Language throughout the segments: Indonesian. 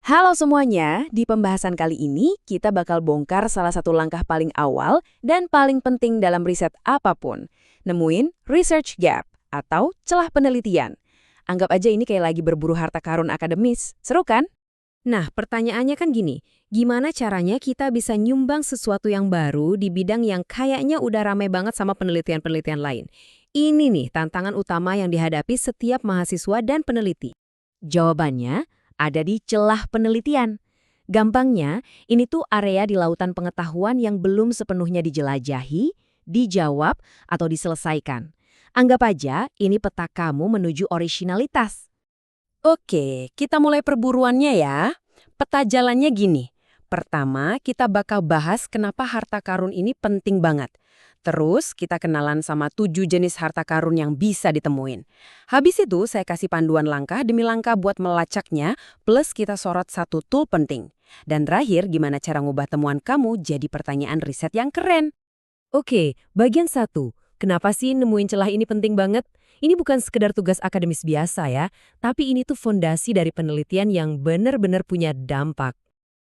Halo semuanya, di pembahasan kali ini kita bakal bongkar salah satu langkah paling awal dan paling penting dalam riset apapun. Nemuin research gap atau celah penelitian. Anggap aja ini kayak lagi berburu harta karun akademis. Seru kan? Nah, pertanyaannya kan gini, gimana caranya kita bisa nyumbang sesuatu yang baru di bidang yang kayaknya udah rame banget sama penelitian-penelitian lain? Ini nih tantangan utama yang dihadapi setiap mahasiswa dan peneliti. Jawabannya ada di celah penelitian. Gampangnya, ini tuh area di lautan pengetahuan yang belum sepenuhnya dijelajahi, dijawab, atau diselesaikan. Anggap aja ini peta kamu menuju orisinalitas. Oke, kita mulai perburuannya ya. Peta jalannya gini. Pertama, kita bakal bahas kenapa harta karun ini penting banget. Terus, kita kenalan sama 7 jenis harta karun yang bisa ditemuin. Habis itu, saya kasih panduan langkah demi langkah buat melacaknya, plus kita sorot satu tool penting. Dan terakhir, gimana cara ngubah temuan kamu jadi pertanyaan riset yang keren. Oke, bagian 1. Kenapa sih nemuin celah ini penting banget? Ini bukan sekedar tugas akademis biasa ya, tapi ini tuh fondasi dari penelitian yang benar-benar punya dampak.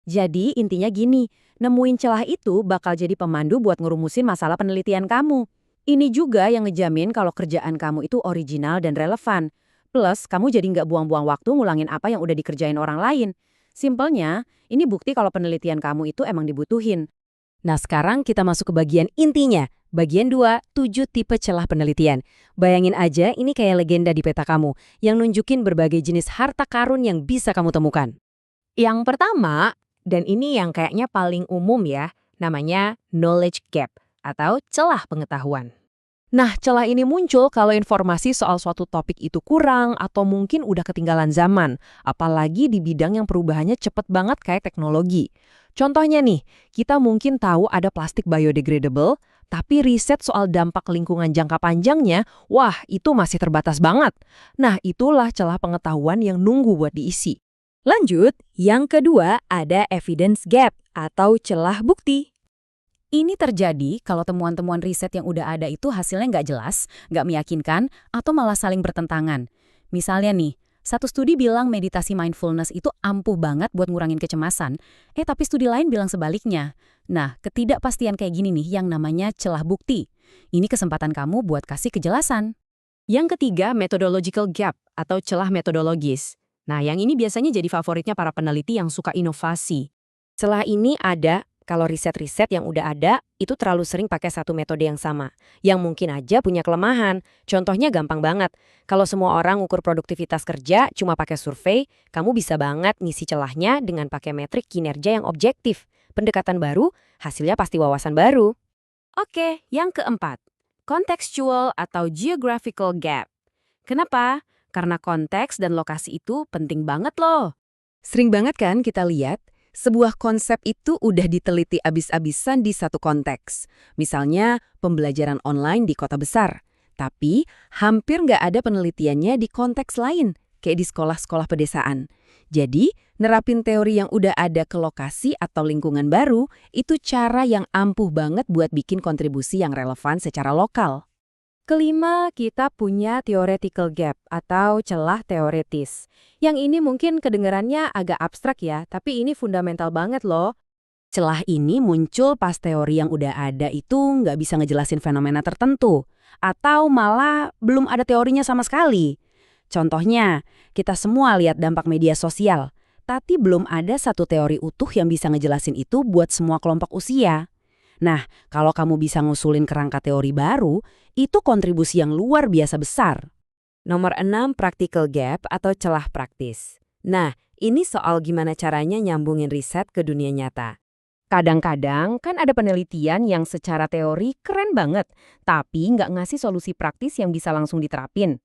Jadi intinya gini, nemuin celah itu bakal jadi pemandu buat ngerumusin masalah penelitian kamu. Ini juga yang ngejamin kalau kerjaan kamu itu original dan relevan. Plus, kamu jadi nggak buang-buang waktu ngulangin apa yang udah dikerjain orang lain. Simpelnya, ini bukti kalau penelitian kamu itu emang dibutuhin. Nah, sekarang kita masuk ke bagian intinya. Bagian 2, 7 tipe celah penelitian. Bayangin aja ini kayak legenda di peta kamu, yang nunjukin berbagai jenis harta karun yang bisa kamu temukan. Yang pertama, dan ini yang kayaknya paling umum ya, namanya knowledge gap atau celah pengetahuan. Nah, celah ini muncul kalau informasi soal suatu topik itu kurang atau mungkin udah ketinggalan zaman, apalagi di bidang yang perubahannya cepet banget kayak teknologi. Contohnya nih, kita mungkin tahu ada plastik biodegradable, tapi riset soal dampak lingkungan jangka panjangnya, wah itu masih terbatas banget. Nah, itulah celah pengetahuan yang nunggu buat diisi. Lanjut, yang kedua ada evidence gap atau celah bukti. Ini terjadi kalau temuan-temuan riset yang udah ada itu hasilnya nggak jelas, nggak meyakinkan, atau malah saling bertentangan. Misalnya nih, satu studi bilang meditasi mindfulness itu ampuh banget buat ngurangin kecemasan, tapi studi lain bilang sebaliknya. Nah, ketidakpastian kayak gini nih yang namanya celah bukti. Ini kesempatan kamu buat kasih kejelasan. Yang ketiga, methodological gap atau celah metodologis. Nah, yang ini biasanya jadi favoritnya para peneliti yang suka inovasi. Celah ini ada kalau riset-riset yang udah ada itu terlalu sering pakai satu metode yang sama, yang mungkin aja punya kelemahan. Contohnya gampang banget. Kalau semua orang ukur produktivitas kerja cuma pakai survei, kamu bisa banget ngisi celahnya dengan pakai metrik kinerja yang objektif. Pendekatan baru, hasilnya pasti wawasan baru. Oke, yang keempat, contextual atau geographical gap. Kenapa? Karena konteks dan lokasi itu penting banget loh. Sering banget kan kita lihat, sebuah konsep itu udah diteliti abis-abisan di satu konteks. Misalnya, pembelajaran online di kota besar. Tapi, hampir nggak ada penelitiannya di konteks lain, kayak di sekolah-sekolah pedesaan. Jadi, nerapin teori yang udah ada ke lokasi atau lingkungan baru, itu cara yang ampuh banget buat bikin kontribusi yang relevan secara lokal. Kelima, kita punya theoretical gap atau celah teoretis. Yang ini mungkin kedengarannya agak abstrak ya, tapi ini fundamental banget loh. Celah ini muncul pas teori yang udah ada itu nggak bisa ngejelasin fenomena tertentu, atau malah belum ada teorinya sama sekali. Contohnya, kita semua lihat dampak media sosial, tapi belum ada satu teori utuh yang bisa ngejelasin itu buat semua kelompok usia. Nah, kalau kamu bisa ngusulin kerangka teori baru, itu kontribusi yang luar biasa besar. Nomor 6, practical gap atau celah praktis. Nah, ini soal gimana caranya nyambungin riset ke dunia nyata. Kadang-kadang kan ada penelitian yang secara teori keren banget, tapi nggak ngasih solusi praktis yang bisa langsung diterapin.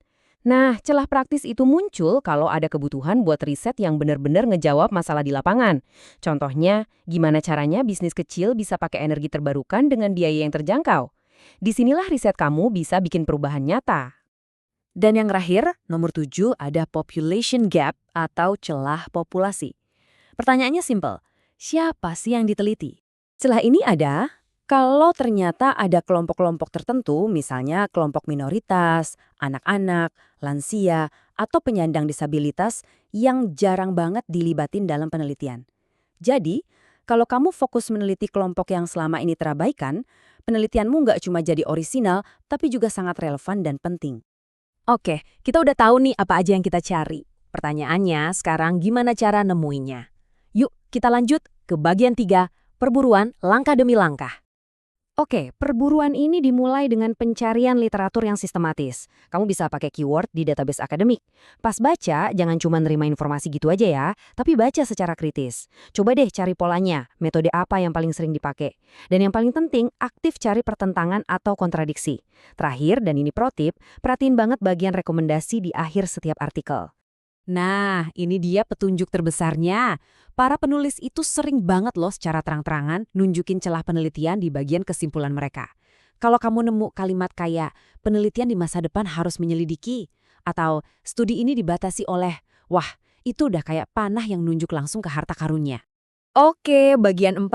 Nah, celah praktis itu muncul kalau ada kebutuhan buat riset yang benar-benar ngejawab masalah di lapangan. Contohnya, gimana caranya bisnis kecil bisa pakai energi terbarukan dengan biaya yang terjangkau. Disinilah riset kamu bisa bikin perubahan nyata. Dan yang terakhir, nomor 7 ada population gap atau celah populasi. Pertanyaannya simpel, siapa sih yang diteliti? Celah ini ada kalau ternyata ada kelompok-kelompok tertentu, misalnya kelompok minoritas, anak-anak, lansia, atau penyandang disabilitas yang jarang banget dilibatin dalam penelitian. Jadi, kalau kamu fokus meneliti kelompok yang selama ini terabaikan, penelitianmu nggak cuma jadi orisinal, tapi juga sangat relevan dan penting. Oke, kita udah tahu nih apa aja yang kita cari. Pertanyaannya sekarang gimana cara nemuinya? Yuk, kita lanjut ke bagian 3, perburuan langkah demi langkah. Oke, perburuan ini dimulai dengan pencarian literatur yang sistematis. Kamu bisa pakai keyword di database akademik. Pas baca, jangan cuma nerima informasi gitu aja ya, tapi baca secara kritis. Coba deh cari polanya, metode apa yang paling sering dipakai. Dan yang paling penting, aktif cari pertentangan atau kontradiksi. Terakhir, dan ini pro tip, perhatiin banget bagian rekomendasi di akhir setiap artikel. Nah, ini dia petunjuk terbesarnya. Para penulis itu sering banget loh secara terang-terangan nunjukin celah penelitian di bagian kesimpulan mereka. Kalau kamu nemu kalimat kayak, penelitian di masa depan harus menyelidiki, atau studi ini dibatasi oleh, wah, itu udah kayak panah yang nunjuk langsung ke harta karunnya. Oke, bagian 4,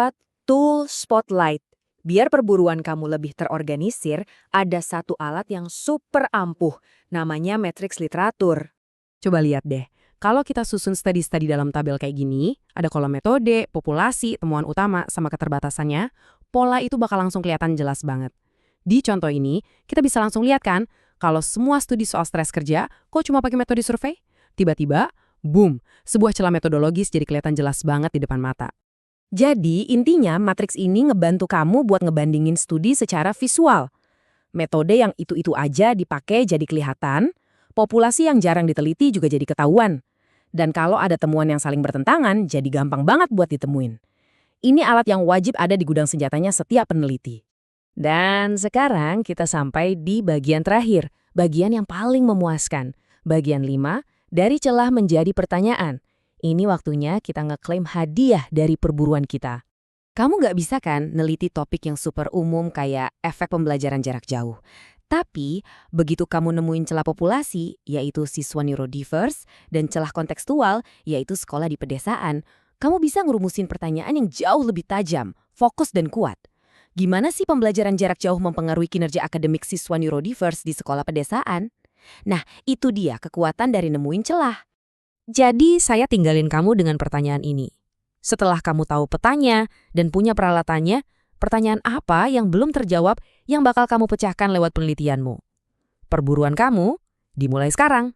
tool spotlight. Biar perburuan kamu lebih terorganisir, ada satu alat yang super ampuh, namanya matriks literatur. Coba lihat deh, kalau kita susun studi-studi dalam tabel kayak gini, ada kolom metode, populasi, temuan utama, sama keterbatasannya, pola itu bakal langsung kelihatan jelas banget. Di contoh ini, kita bisa langsung lihat kan, kalau semua studi soal stres kerja, kok cuma pakai metode survei? Tiba-tiba, boom, sebuah celah metodologis jadi kelihatan jelas banget di depan mata. Jadi, intinya matriks ini ngebantu kamu buat ngebandingin studi secara visual. Metode yang itu-itu aja dipakai jadi kelihatan, populasi yang jarang diteliti juga jadi ketahuan. Dan kalau ada temuan yang saling bertentangan, jadi gampang banget buat ditemuin. Ini alat yang wajib ada di gudang senjatanya setiap peneliti. Dan sekarang kita sampai di bagian terakhir, bagian yang paling memuaskan. Bagian 5, dari celah menjadi pertanyaan. Ini waktunya kita ngeklaim hadiah dari perburuan kita. Kamu nggak bisa kan neliti topik yang super umum kayak efek pembelajaran jarak jauh. Tapi, begitu kamu nemuin celah populasi, yaitu siswa neurodiverse, dan celah kontekstual, yaitu sekolah di pedesaan, kamu bisa ngerumusin pertanyaan yang jauh lebih tajam, fokus dan kuat. Gimana sih pembelajaran jarak jauh mempengaruhi kinerja akademik siswa neurodiverse di sekolah pedesaan? Nah, itu dia kekuatan dari nemuin celah. Jadi, saya tinggalin kamu dengan pertanyaan ini. Setelah kamu tahu petanya dan punya peralatannya, pertanyaan apa yang belum terjawab yang bakal kamu pecahkan lewat penelitianmu? Perburuan kamu dimulai sekarang.